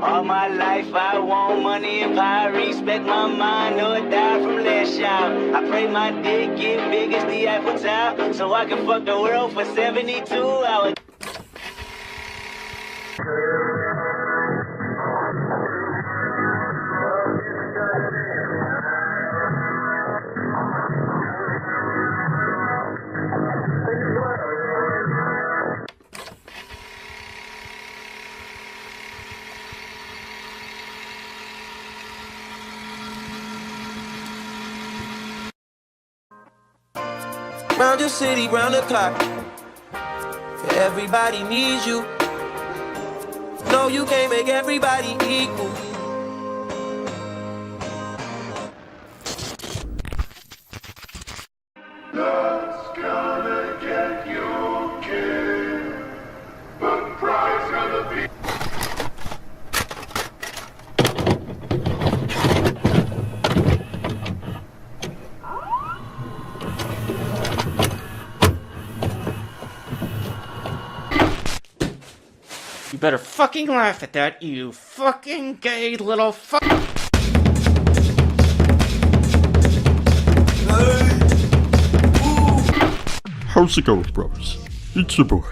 All my life I want money and power. Respect my mind or die from last child. I pray my dick get big as the Eiffel Tower, so I can fuck the world for 72 hours. Round your city, round the clock. Everybody needs you. No, you can't make everybody equal. Love's gonna get you killed, but pride's gonna be. You better fucking laugh at that, you fucking gay little fuck. How's it going, bros? It's your boy,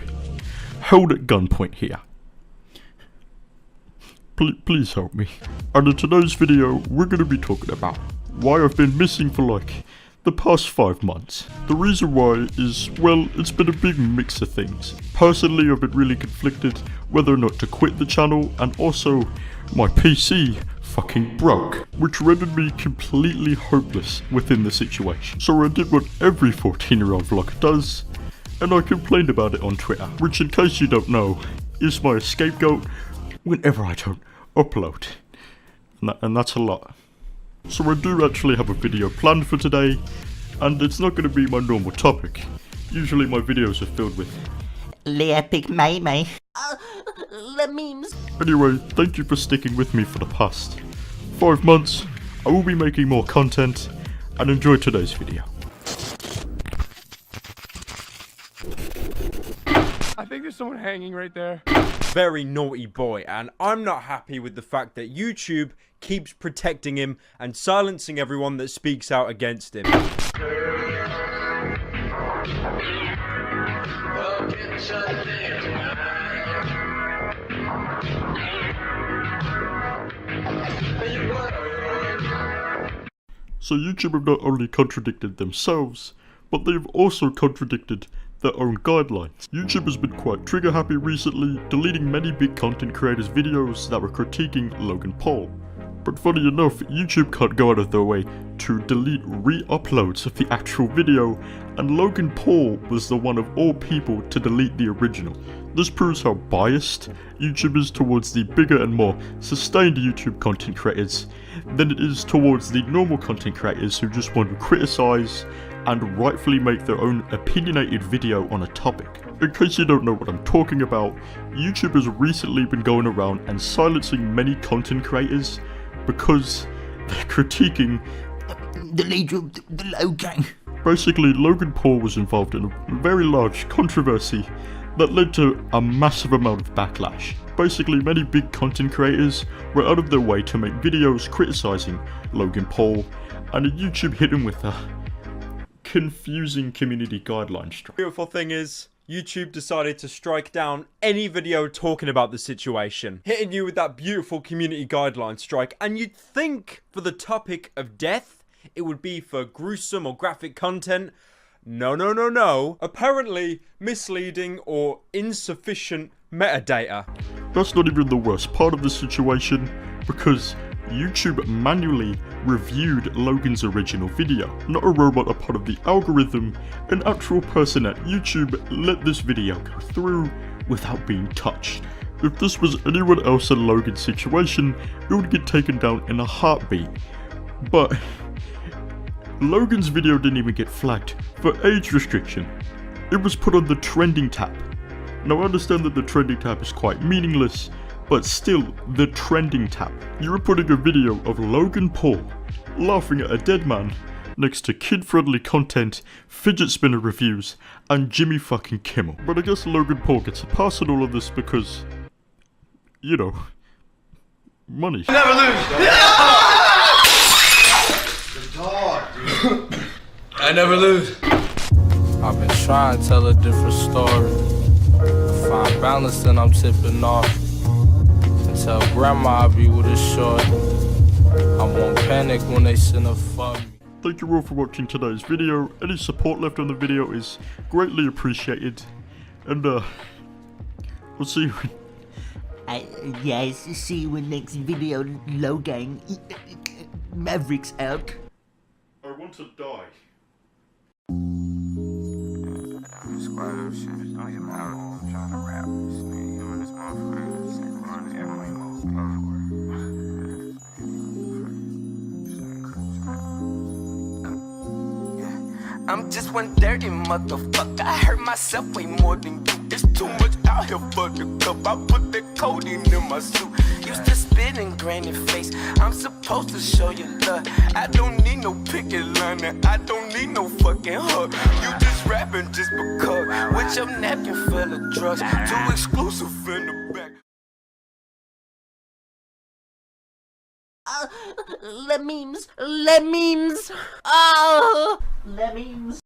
Held at Gunpoint here. Please help me. And in today's video, we're gonna be talking about why I've been missing for like the past 5 months. The reason why is, well, it's been a big mix of things. Personally, I've been really conflicted whether or not to quit the channel, and also my PC fucking broke, which rendered me completely hopeless within the situation. So I did what every 14-year-old vlogger does, and I complained about it on Twitter, which, in case you don't know, is my scapegoat whenever I don't upload. And that's a lot. So I do actually have a video planned for today, and it's not going to be my normal topic. Usually my videos are filled with the epic May. The memes. Anyway, thank you for sticking with me for the past 5 months. I will be making more content, and enjoy today's video. I think there's someone hanging right there. Very naughty boy, and I'm not happy with the fact that YouTube keeps protecting him and silencing everyone that speaks out against him. So YouTube have not only contradicted themselves, but they've also contradicted their own guidelines. YouTube has been quite trigger happy recently, deleting many big content creators' videos that were critiquing Logan Paul. But funny enough, YouTube can't go out of their way to delete re-uploads of the actual video, and Logan Paul was the one of all people to delete the original. This proves how biased YouTube is towards the bigger and more sustained YouTube content creators than it is towards the normal content creators who just want to criticize and rightfully make their own opinionated video on a topic. In case you don't know what I'm talking about, YouTube has recently been going around and silencing many content creators because they're critiquing The leader of the Logan. Basically, Logan Paul was involved in a very large controversy that led to a massive amount of backlash. Basically, many big content creators were out of their way to make videos criticizing Logan Paul, and YouTube hit him with a confusing community guideline strike. The beautiful thing is, YouTube decided to strike down any video talking about the situation, hitting you with that beautiful community guideline strike. And you'd think for the topic of death, it would be for gruesome or graphic content. No. Apparently misleading or insufficient metadata. That's not even the worst part of the situation, because YouTube manually reviewed Logan's original video. Not a robot, a part of the algorithm. An actual person at YouTube let this video go through without being touched. If this was anyone else in Logan's situation, it would get taken down in a heartbeat. But Logan's video didn't even get flagged for age restriction. It was put on the trending tab. Now I understand that the trending tab is quite meaningless, but still, the trending tab. You were putting a video of Logan Paul laughing at a dead man next to kid-friendly content, fidget spinner reviews, and Jimmy fucking Kimmel. But I guess Logan Paul gets a pass on all of this because, you know, money. Never lose. I never lose. I've been trying to tell a different story. Find balance and I'm tipping off. And tell grandma I'll be with a short. I won't panic when they send a fuck me. Thank you all for watching today's video. Any support left on the video is greatly appreciated. And we'll see you Yes, see you in next video, Logan. Maverick's out. I want to die. I'm just one dirty motherfucker. I hurt myself way more than you. It's too much out here for the cup. I put that codeine in my suit. Used to spit in granny face. I'm supposed to show you love. I don't need no picket line. I don't need no fucking hug. You just rapping just because. With your napkin full of drugs. Too exclusive in the back. Lemmings. Oh, lemmings.